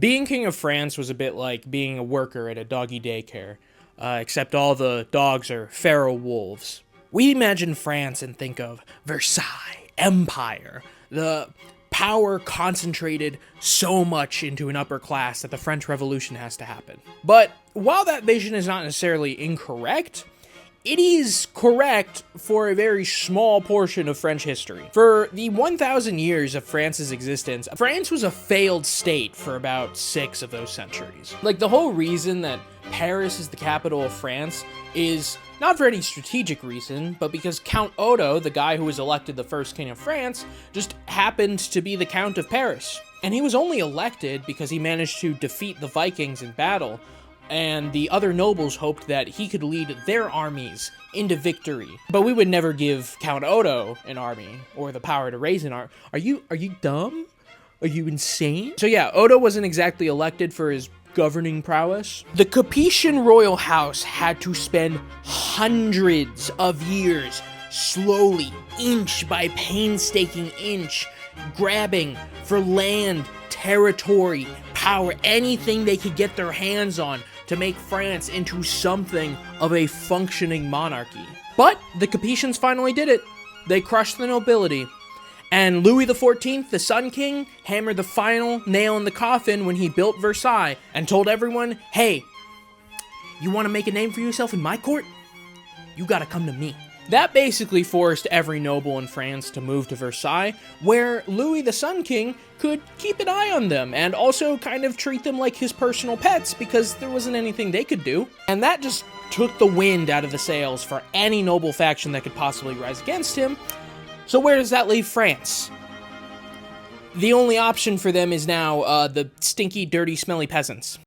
Being king of France was a bit like being a worker at a doggy daycare, except all the dogs are feral wolves. We imagine France and think of Versailles, empire, the power concentrated so much into an upper class that the French Revolution has to happen. But while that vision is not necessarily incorrect, it is correct for a very small portion of French history. For the 1,000 years of France's existence, France was a failed state for about 6 of those centuries. Like, the whole reason that Paris is the capital of France is not for any strategic reason, but because Count Odo, the guy who was elected the first king of France, just happened to be the Count of Paris. And he was only elected because he managed to defeat the Vikings in battle, and the other nobles hoped that he could lead their armies into victory. But we would never give Count Odo an army, or the power to raise an army. Are you dumb? Are you insane? So yeah, Odo wasn't exactly elected for his governing prowess. The Capetian royal house had to spend hundreds of years slowly, inch by painstaking inch, grabbing for land, territory, power, anything they could get their hands on to make France into something of a functioning monarchy. But the Capetians finally did it. They crushed the nobility. And Louis XIV, the Sun King, hammered the final nail in the coffin when he built Versailles and told everyone, hey, you want to make a name for yourself in my court? You gotta come to me. That basically forced every noble in France to move to Versailles, where Louis the Sun King could keep an eye on them and also kind of treat them like his personal pets because there wasn't anything they could do. And that just took the wind out of the sails for any noble faction that could possibly rise against him. So where does that leave France? The only option for them is now the stinky, dirty, smelly peasants.